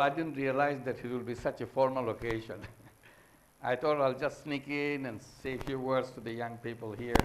I didn't realize that it will be such a formal occasion. I thought I'll just sneak in and say a few words to the young people here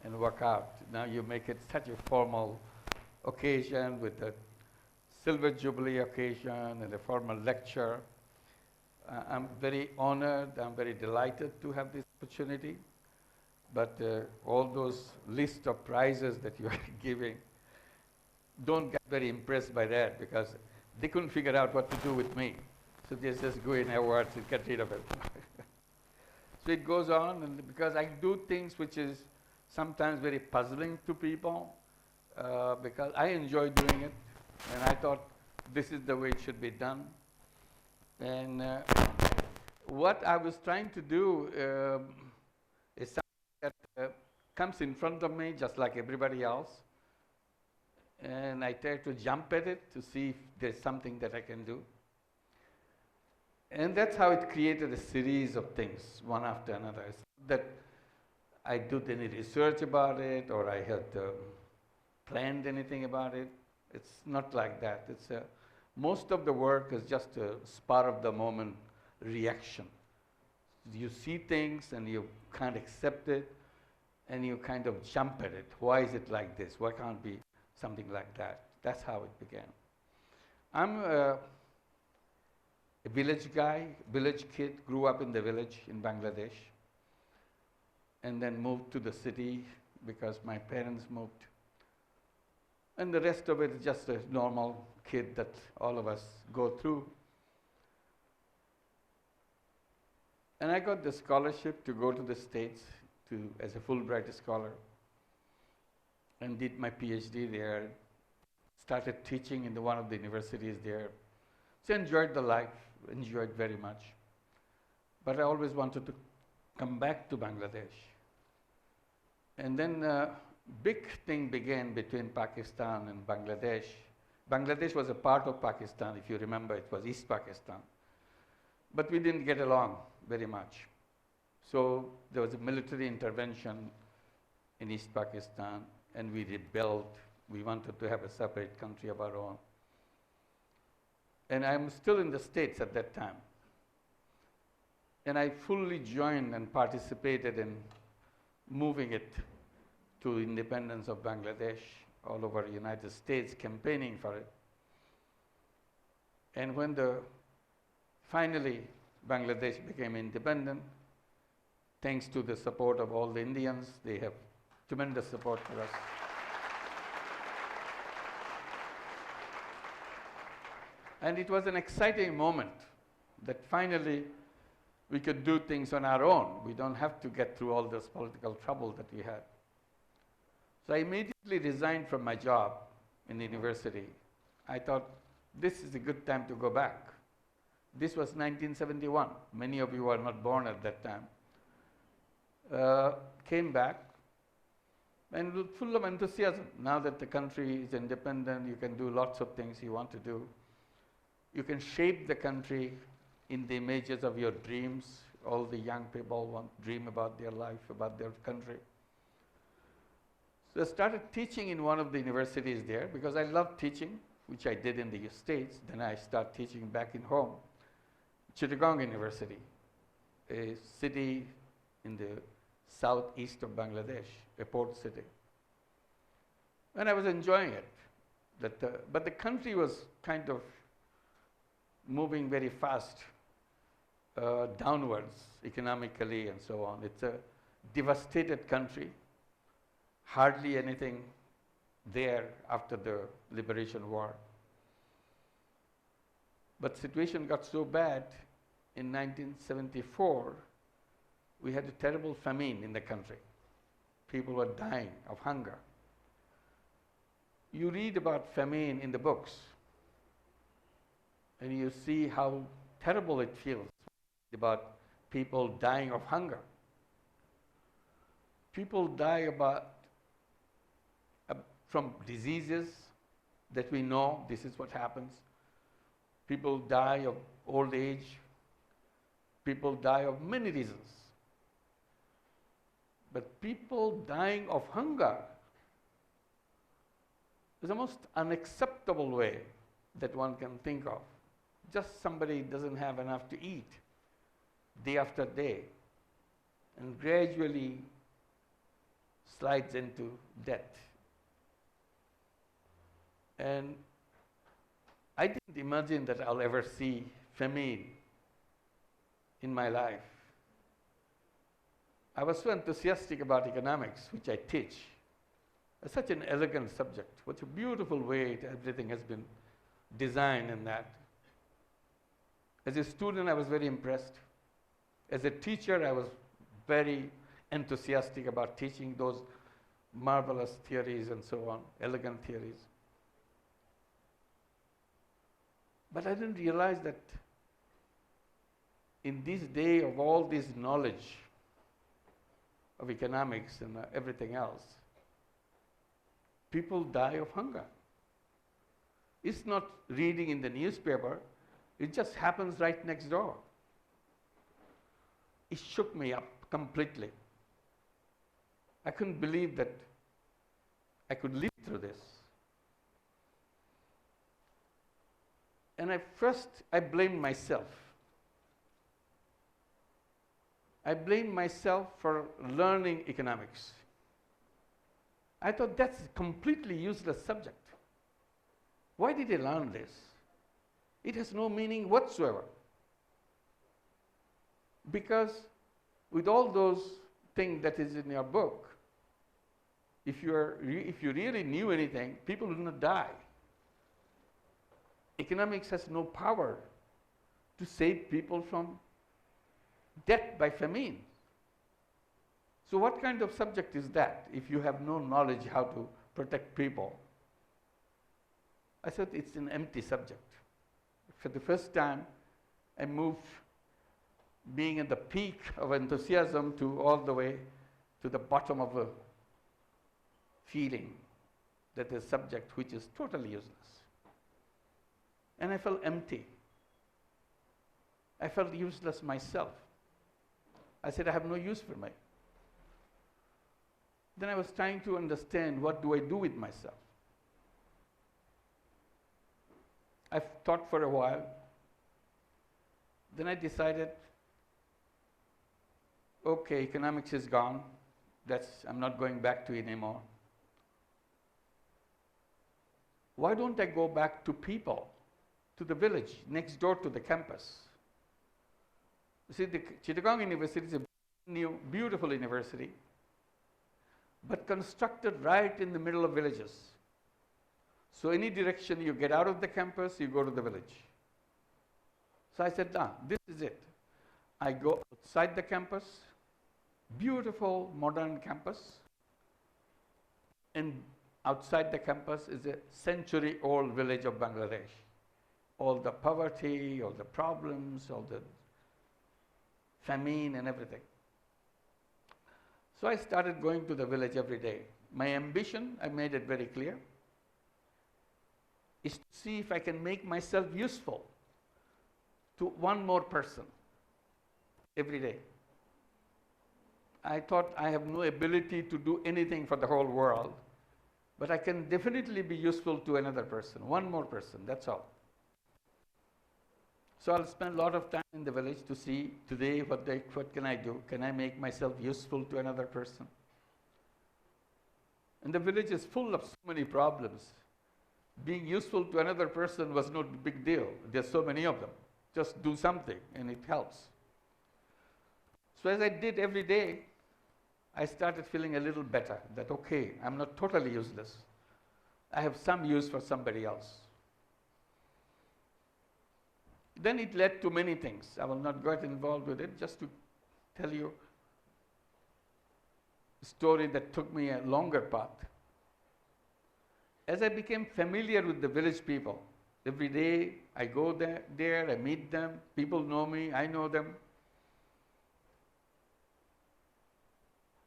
and walk out. Now you make it such a formal occasion with the Silver Jubilee occasion and a formal lecture. I'm very honored, I'm very delighted to have this opportunity. But all those list of prizes that you are giving, don't get very impressed by that because they couldn't figure out what to do with me. So they just go in awards and get rid of it. So it goes on, and because I do things which is sometimes very puzzling to people, because I enjoy doing it, and I thought this is the way it should be done. And what I was trying to do is something that comes in front of me just like everybody else. And I try to jump at it to see if there's something that I can do. And that's how it created a series of things, one after another. It's not that I did any research about it or I had planned anything about it. It's not like that. It's most of the work is just a spur of the moment reaction. You see things and you can't accept it and you kind of jump at it. Why is it like this? Why can't it be something like that? That's how it began. I'm a village guy, village kid, grew up in the village in Bangladesh and then moved to the city because my parents moved. And the rest of it is just a normal kid that all of us go through. And I got the scholarship to go to the States as a Fulbright scholar and did my PhD there, started teaching in one of the universities there. So enjoyed the life, enjoyed very much. But I always wanted to come back to Bangladesh. And then big thing began between Pakistan and Bangladesh. Bangladesh was a part of Pakistan, if you remember, it was East Pakistan. But we didn't get along very much. So there was a military intervention in East Pakistan, and we rebelled. We wanted to have a separate country of our own. And I'm still in the States at that time. And I fully joined and participated in moving it to independence of Bangladesh all over the United States, campaigning for it. And when finally Bangladesh became independent, thanks to the support of all the Indians, they have tremendous support for us. And it was an exciting moment that finally we could do things on our own. We don't have to get through all this political trouble that we had. So I immediately resigned from my job in the university. I thought, this is a good time to go back. This was 1971. Many of you were not born at that time. Came back, and full of enthusiasm. Now that the country is independent, you can do lots of things you want to do. You can shape the country in the images of your dreams. All the young people dream about their life, about their country. So I started teaching in one of the universities there because I love teaching, which I did in the States. Then I started teaching back in home. Chittagong University, a city in the southeast of Bangladesh, a port city. And I was enjoying it. But the country was kind of moving very fast downwards economically and so on. It's a devastated country. Hardly anything there after the liberation war. But situation got so bad in 1974, we had a terrible famine in the country. People were dying of hunger. You read about famine in the books, and you see how terrible it feels about people dying of hunger. People die from diseases that we know this is what happens. People die of old age. People die of many reasons. But people dying of hunger is the most unacceptable way that one can think of. just somebody doesn't have enough to eat day after day and gradually slides into debt. And I didn't imagine that I'll ever see famine in my life. I was so enthusiastic about economics, which I teach. It's such an elegant subject. What a beautiful way everything has been designed in that. As a student, I was very impressed. As a teacher, I was very enthusiastic about teaching those marvelous theories and so on, elegant theories. But I didn't realize that in this day of all this knowledge of economics and everything else, people die of hunger. It's not reading in the newspaper, it just happens right next door. It shook me up completely. I couldn't believe that I could live through this. And I blamed myself. I blamed myself for learning economics. I thought that's a completely useless subject. Why did I learn this? It has no meaning whatsoever. Because with all those things that is in your book, if you really knew anything, people would not die. Economics has no power to save people from death by famine. So what kind of subject is that if you have no knowledge how to protect people? I thought it's an empty subject. For the first time, I moved being at the peak of enthusiasm to all the way to the bottom of a feeling that a subject which is totally useless. And I felt empty. I felt useless myself. I said, I have no use for me. Then I was trying to understand, what do I do with myself? I thought for a while. Then I decided, okay, economics is gone. I'm not going back to it anymore. Why don't I go back to people, to the village next door to the campus? You see, the Chittagong University is a new, beautiful university, but constructed right in the middle of villages. So any direction you get out of the campus, you go to the village. So I said, this is it. I go outside the campus, beautiful modern campus, and outside the campus is a century-old village of Bangladesh. All the poverty, all the problems, all the famine and everything. So I started going to the village every day. My ambition, I made it very clear, is to see if I can make myself useful to one more person every day. I thought I have no ability to do anything for the whole world, but I can definitely be useful to another person, one more person, that's all. So I'll spend a lot of time in the village to see today what can I do? Can I make myself useful to another person? And the village is full of so many problems. Being useful to another person was no big deal. There's so many of them. Just do something and it helps. So as I did every day, I started feeling a little better that, okay, I'm not totally useless. I have some use for somebody else. Then it led to many things. I will not get involved with it, just to tell you a story that took me a longer path. As I became familiar with the village people, every day I go there, I meet them, people know me, I know them.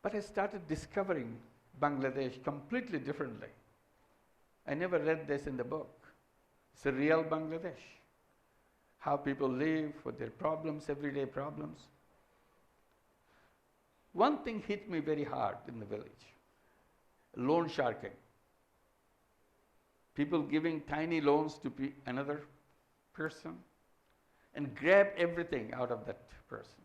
But I started discovering Bangladesh completely differently. I never read this in the book. It's a real Bangladesh. How people live, with their problems, everyday problems. One thing hit me very hard in the village, loan sharking. People giving tiny loans to another person, and grab everything out of that person.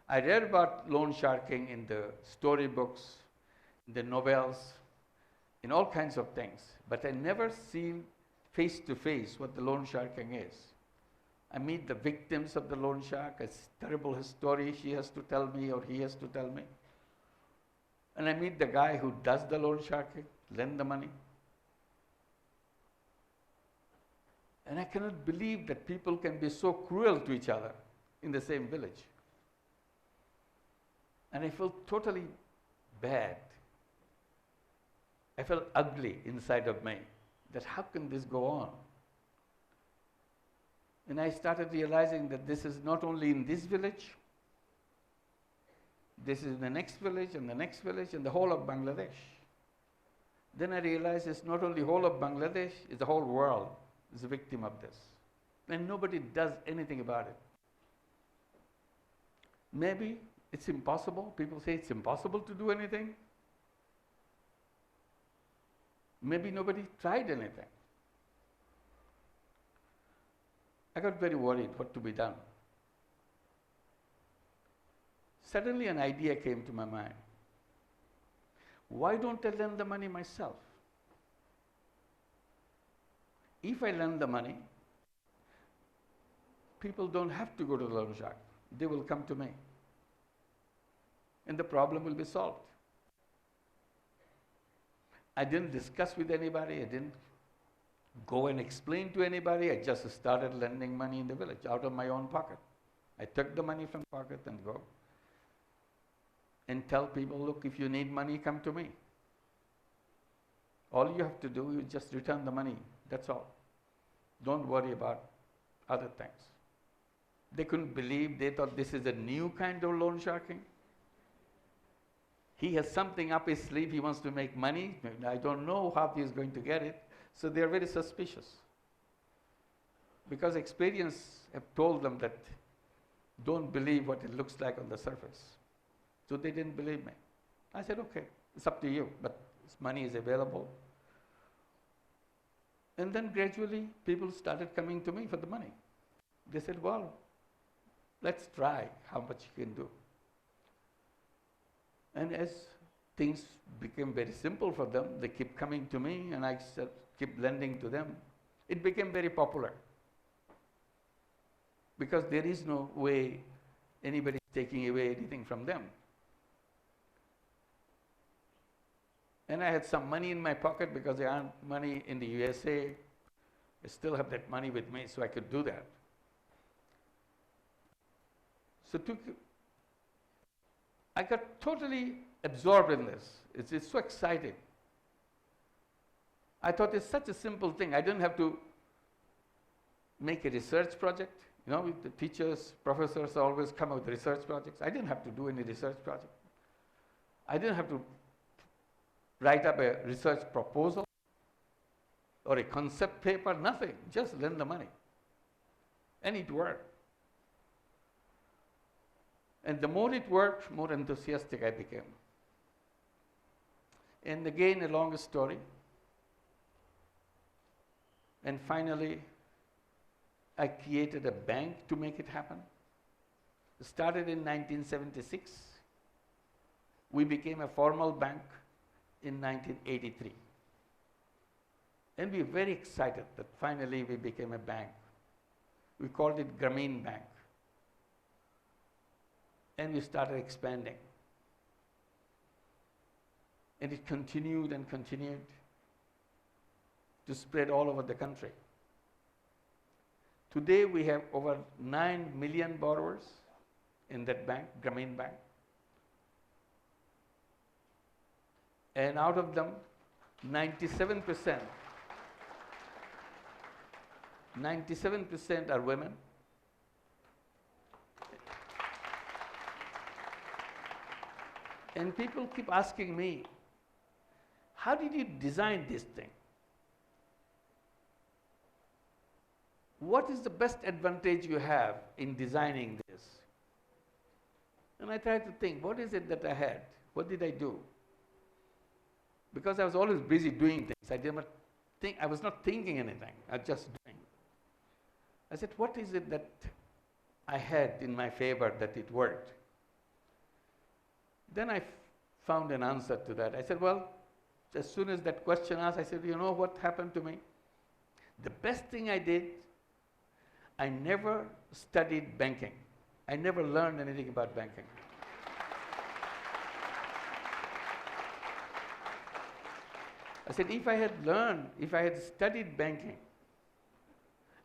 I read about loan sharking in the storybooks, in the novels, in all kinds of things, but I never seen face to face what the loan sharking is. I meet the victims of the loan shark, a terrible story she has to tell me or he has to tell me. And I meet the guy who does the loan sharking, lend the money. And I cannot believe that people can be so cruel to each other in the same village. And I felt totally bad. I felt ugly inside of me, that how can this go on? And I started realizing that this is not only in this village, this is the next village and the next village and the whole of Bangladesh. Then I realized it's not only whole of Bangladesh, it's the whole world is a victim of this. And nobody does anything about it. Maybe it's impossible. People say it's impossible to do anything. Maybe nobody tried anything. I got very worried what to be done. Suddenly an idea came to my mind. Why don't I lend the money myself? If I lend the money, people don't have to go to the loan shark. They will come to me. And the problem will be solved. I didn't discuss with anybody. I didn't go and explain to anybody. I just started lending money in the village out of my own pocket. I took the money from pocket and go and tell people, look, if you need money, come to me. All you have to do is just return the money. That's all. Don't worry about other things. They couldn't believe. They thought this is a new kind of loan sharking. He has something up his sleeve. He wants to make money. I don't know how he is going to get it. So they are very suspicious. Because experience have told them that don't believe what it looks like on the surface. So they didn't believe me. I said, okay, it's up to you, but this money is available. And then gradually people started coming to me for the money. They said, well, let's try how much you can do. And as things became very simple for them, they keep coming to me and I keep lending to them. It became very popular. Because there is no way anybody is taking away anything from them. And I had some money in my pocket because I earned money in the USA. I still have that money with me, so I could do that. So I got totally absorbed in this. It's so exciting. I thought it's such a simple thing. I didn't have to make a research project. You know, the teachers, professors always come up with research projects. I didn't have to do any research project. I didn't have to write up a research proposal or a concept paper, nothing. Just lend the money. And it worked. And the more it worked, more enthusiastic I became. And again, a long story. And finally, I created a bank to make it happen. It started in 1976. We became a formal bank in 1983. And we were very excited that finally we became a bank. We called it Grameen Bank. And we started expanding. And it continued and continued to spread all over the country. Today we have over 9 million borrowers in that bank, Grameen Bank. And out of them, 97% are women. And people keep asking me, how did you design this thing? What is the best advantage you have in designing this? And I try to think, what is it that I had? What did I do? Because I was always busy doing things. I was not thinking anything. I was just doing. I said, what is it that I had in my favor that it worked? Then I found an answer to that. I said, well, as soon as that question asked, I said, you know what happened to me? The best thing I did, I never studied banking. I never learned anything about banking. I said, if I had studied banking,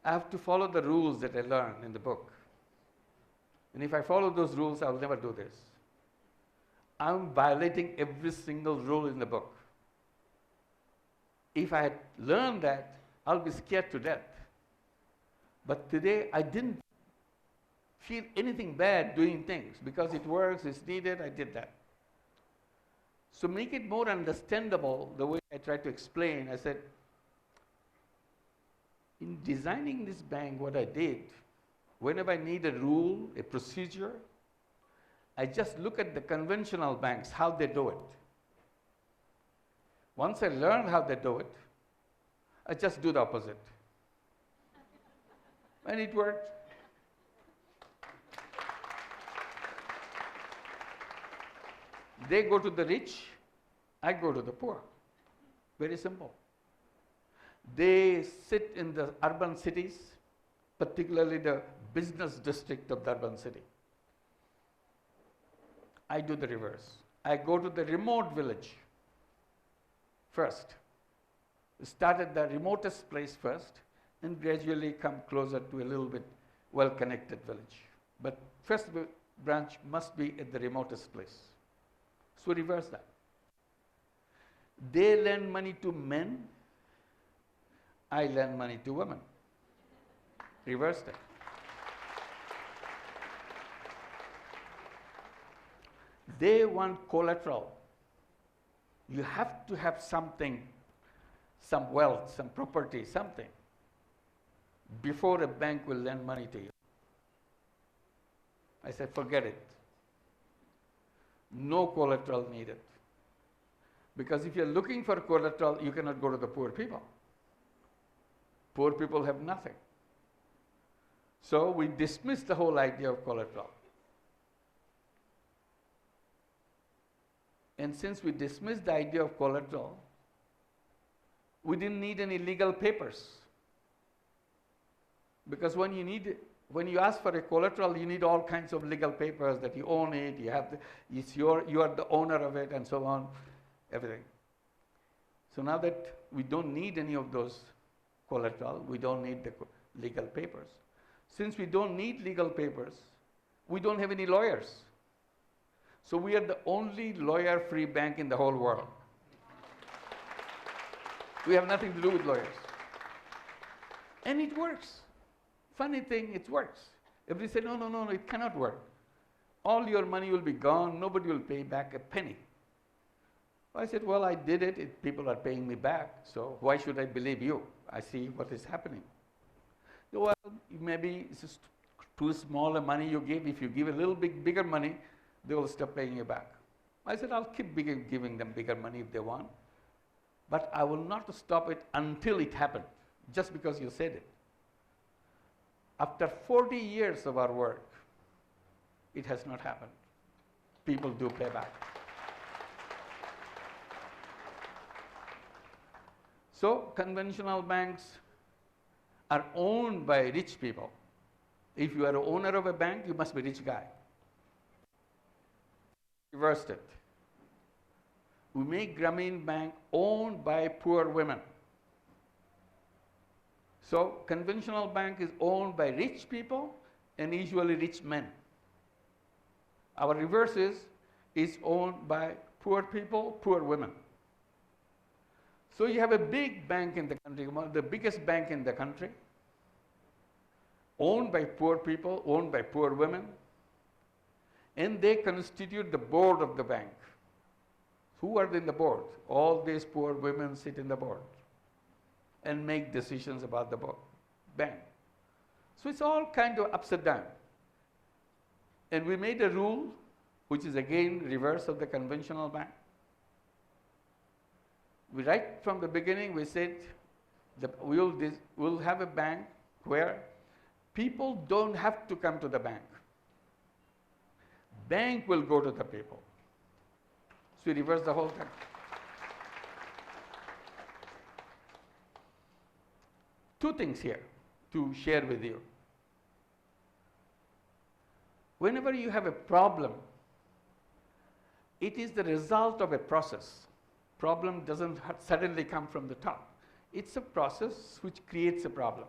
I have to follow the rules that I learned in the book. And if I follow those rules, I'll never do this. I'm violating every single rule in the book. If I had learned that, I'll be scared to death. But today, I didn't feel anything bad doing things because it works, it's needed, I did that. So make it more understandable the way I tried to explain. I said, in designing this bank, what I did, whenever I need a rule, a procedure, I just look at the conventional banks, how they do it. Once I learn how they do it, I just do the opposite. And it worked. They go to the rich, I go to the poor. Very simple. They sit in the urban cities, particularly the business district of the urban city. I do the reverse. I go to the remote village first. Start at the remotest place first and gradually come closer to a little bit well-connected village. But first branch must be at the remotest place. So reverse that. They lend money to men, I lend money to women. Reverse that. They want collateral. You have to have something, some wealth, some property, something, before a bank will lend money to you. I said, forget it. No collateral needed. Because if you're looking for collateral, you cannot go to the poor people. Poor people have nothing. So we dismissed the whole idea of collateral. And since we dismissed the idea of collateral, we didn't need any legal papers. Because when you ask for a collateral, you need all kinds of legal papers that you own it, you are the owner of it, and so on, everything. So now that we don't need any of those collateral, we don't need the legal papers. Since we don't need legal papers, we don't have any lawyers. So we are the only lawyer-free bank in the whole world. We have nothing to do with lawyers. And it works. Funny thing, it works. Everybody said, no, it cannot work. All your money will be gone, nobody will pay back a penny. I said, well, I did it, people are paying me back, so why should I believe you? I see what is happening. Well, maybe it's just too small a money you give. If you give a little bit bigger money, they will stop paying you back. I said, I'll keep giving them bigger money if they want, but I will not stop it until it happened, just because you said it. After 40 years of our work, it has not happened. People do pay back. So conventional banks are owned by rich people. If you are an owner of a bank, you must be a rich guy. Reversed it. We make Grameen Bank owned by poor women. So conventional bank is owned by rich people and usually rich men. Our reverse is owned by poor people, poor women. So you have a big bank in the country, one of the biggest bank in the country, owned by poor people, owned by poor women, and they constitute the board of the bank. Who are in the board? All these poor women sit in the board and make decisions about the bank. So it's all kind of upside down. And we made a rule, which is again reverse of the conventional bank. Right from the beginning, we said that we'll have a bank where People don't have to come to the bank. Bank will go to the people. So we reverse the whole thing. Two things here to share with you. Whenever you have a problem, it is the result of a process. Problem doesn't suddenly come from the top. It's a process which creates a problem.